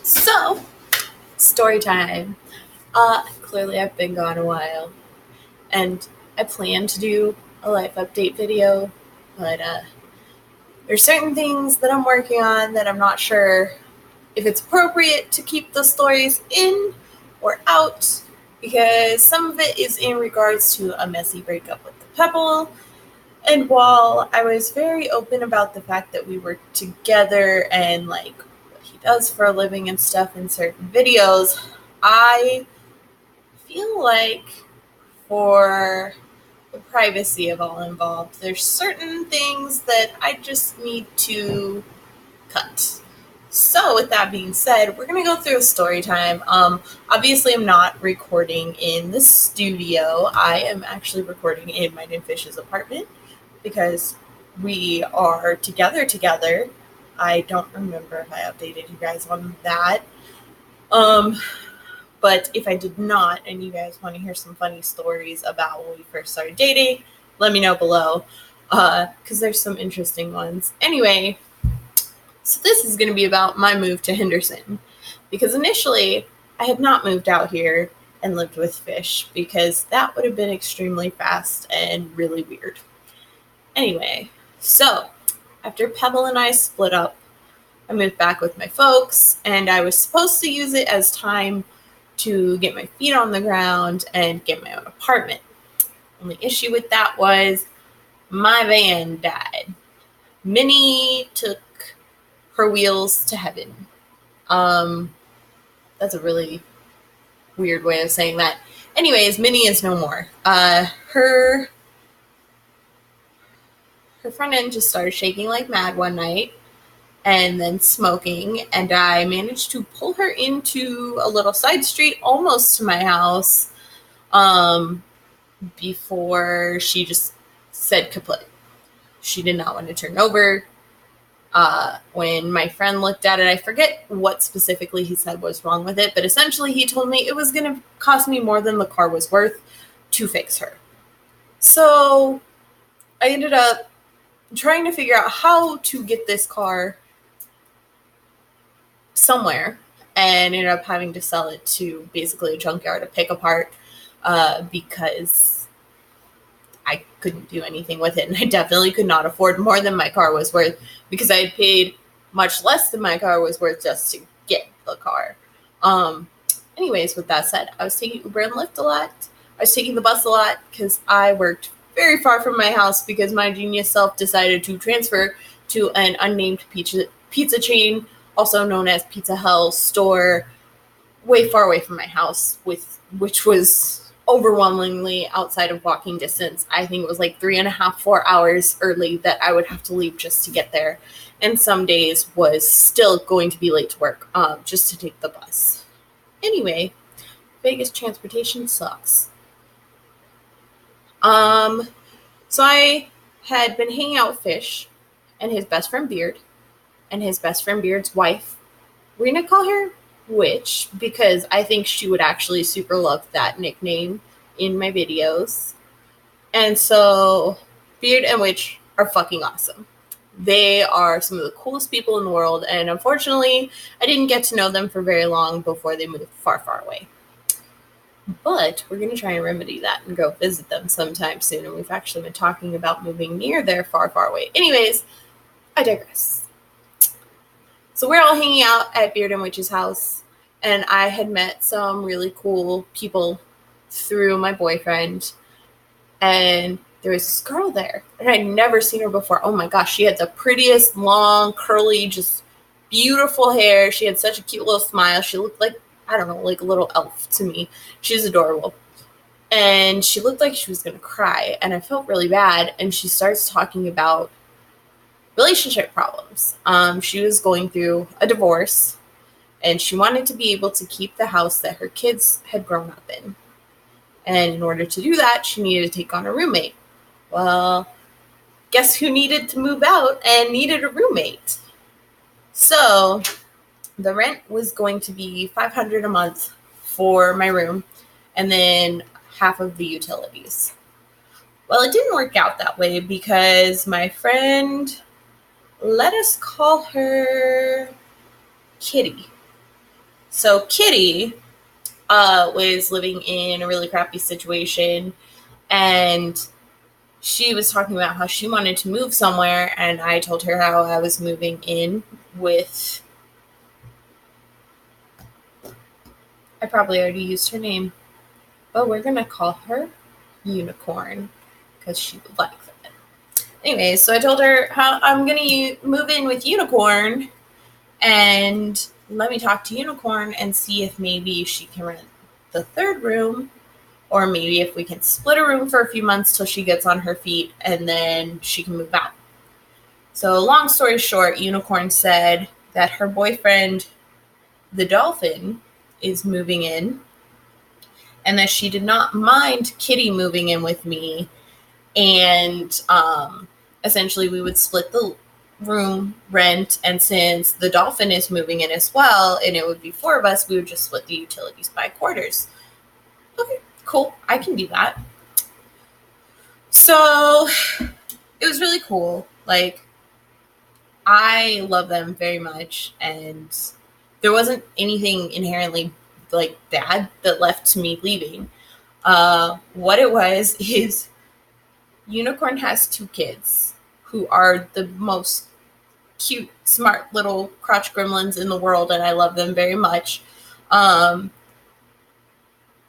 So, story time. Clearly I've been gone a while, and I plan to do a life update video, but there's certain things that I'm working on that I'm not sure if it's appropriate to keep the stories in or out, because some of it is in regards to a messy breakup with the Pebble. And while I was very open about the fact that we were together and like what he does for a living and stuff in certain videos, I feel like for the privacy of all involved, there's certain things that I just need to cut. So, with that being said, we're gonna go through a story time. Obviously, I'm not recording in the studio. I am actually recording in my new Fish's apartment because we are together. I don't remember if I updated you guys on that. Um, but if I did not, and you guys want to hear some funny stories about when we first started dating, let me know below, because there's some interesting ones. Anyway, so this is going to be about my move to Henderson, because initially I had not moved out here and lived with Fish, because that would have been extremely fast and really weird. Anyway, so after Pebble and I split up, I moved back with my folks, and I was supposed to use it as time to get my feet on the ground and get my own apartment. Only issue with that was my van died. Minnie took her wheels to heaven. That's a really weird way of saying that. Anyways, Minnie is no more. Her front end just started shaking like mad one night and then smoking, and I managed to pull her into a little side street almost to my house before she just said kaput. She did not want to turn over. When my friend looked at it, I forget what specifically he said was wrong with it, but essentially he told me it was going to cost me more than the car was worth to fix her. So I ended up trying to figure out how to get this car somewhere, and ended up having to sell it to basically a junkyard to pick apart because I couldn't do anything with it, and I definitely could not afford more than my car was worth, because I had paid much less than my car was worth just to get the car. Anyways, with that said, I was taking Uber and Lyft a lot. I was taking the bus a lot because I worked very far from my house because my genius self decided to transfer to an unnamed pizza chain, also known as Pizza Hell store, way far away from my house, which was overwhelmingly outside of walking distance. I think it was like 3.5, 4 hours early that I would have to leave just to get there. And some days was still going to be late to work just to take the bus. Anyway, Vegas transportation sucks. So I had been hanging out with Fish and his best friend Beard and his best friend Beard's wife. We're going to call her Witch because I think she would actually super love that nickname in my videos. And so Beard and Witch are fucking awesome. They are some of the coolest people in the world, and unfortunately, I didn't get to know them for very long before they moved far, far away. But we're going to try and remedy that and go visit them sometime soon, and we've actually been talking about moving near there far, far away. Anyways, I digress. So we're all hanging out at Beard and Witch's house, and I had met some really cool people through my boyfriend, and there was this girl there, and I'd never seen her before. Oh my gosh, she had the prettiest, long, curly, just beautiful hair. She had such a cute little smile. She looked like, I don't know, like a little elf to me. She was adorable. And she looked like she was going to cry, and I felt really bad, and she starts talking about relationship problems. She was going through a divorce, and she wanted to be able to keep the house that her kids had grown up in. And in order to do that, she needed to take on a roommate. Well, guess who needed to move out and needed a roommate? So the rent was going to be $500 a month for my room, and then half of the utilities. Well, it didn't work out that way because my friend, let us call her Kitty. So Kitty was living in a really crappy situation, and she was talking about how she wanted to move somewhere, and I told her how I was moving in with... I probably already used her name, but we're going to call her Unicorn because she would like that. Anyway, so I told her how I'm going to move in with Unicorn, and let me talk to Unicorn and see if maybe she can rent the third room, or maybe if we can split a room for a few months till she gets on her feet and then she can move out. So long story short, Unicorn said that her boyfriend, the dolphin, is moving in, and that she did not mind Kitty moving in with me, and essentially we would split the room rent, and since the dolphin is moving in as well and it would be 4 of us, we would just split the utilities by quarters. Okay, cool, I can do that. So it was really cool. Like, I love them very much, and there wasn't anything inherently like bad that left to me leaving. What it was is Unicorn has 2 kids who are the most cute, smart little crotch gremlins in the world, and I love them very much.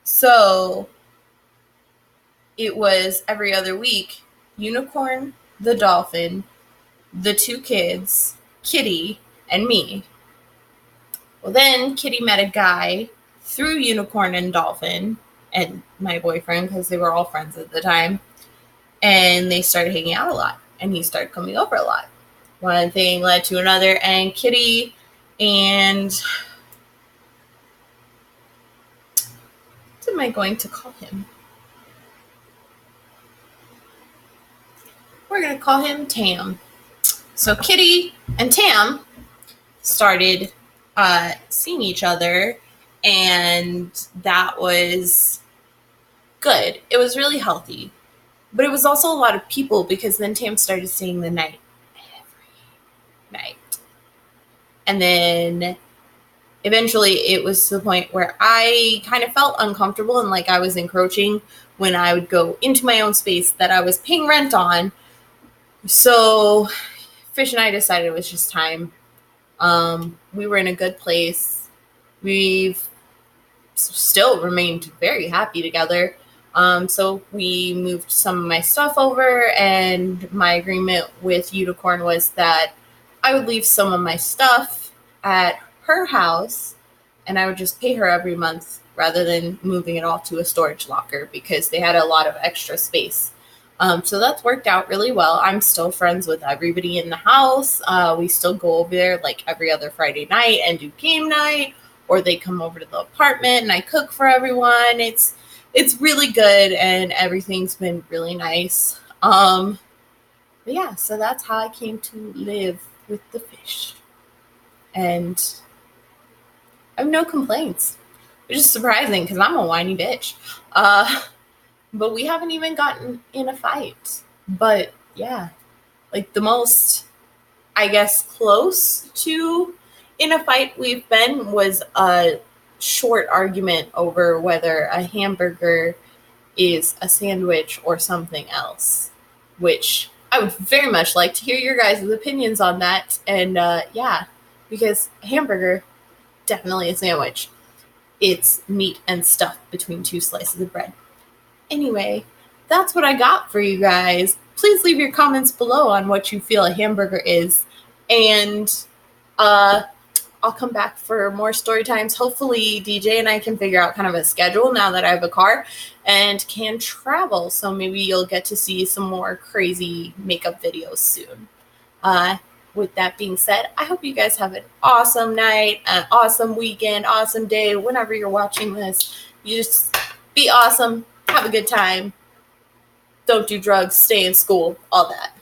So it was every other week, Unicorn, the dolphin, the 2 kids, Kitty, and me. Well, then Kitty met a guy through Unicorn and Dolphin and my boyfriend, because they were all friends at the time, and they started hanging out a lot, and he started coming over a lot. One thing led to another, and Kitty and... what am I going to call him? We're going to call him Tam. So Kitty and Tam started seeing each other, and that was good. It was really healthy. But it was also a lot of people, because then Tam started seeing the night every night. And then eventually it was to the point where I kind of felt uncomfortable and like I was encroaching when I would go into my own space that I was paying rent on. So Fish and I decided it was just time. We were in a good place. We've still remained very happy together. So we moved some of my stuff over, and my agreement with Unicorn was that I would leave some of my stuff at her house, and I would just pay her every month rather than moving it all to a storage locker, because they had a lot of extra space. So that's worked out really well. I'm still friends with everybody in the house. We still go over there like every other Friday night and do game night, or they come over to the apartment and I cook for everyone. It's really good, and everything's been really nice. But yeah, so that's how I came to live with the fish. And I have no complaints, which is surprising because I'm a whiny bitch. But we haven't even gotten in a fight. But yeah, like the most, I guess, close to in a fight we've been was a short argument over whether a hamburger is a sandwich or something else, which I would very much like to hear your guys' opinions on that. And yeah, because a hamburger, definitely a sandwich. It's meat and stuff between 2 slices of bread. Anyway, that's what I got for you guys. Please leave your comments below on what you feel a hamburger is. And I'll come back for more story times. Hopefully DJ and I can figure out kind of a schedule now that I have a car and can travel. So maybe you'll get to see some more crazy makeup videos soon. With that being said, I hope you guys have an awesome night, an awesome weekend, awesome day. Whenever you're watching this, you just be awesome. Have a good time. Don't do drugs. Stay in school. All that.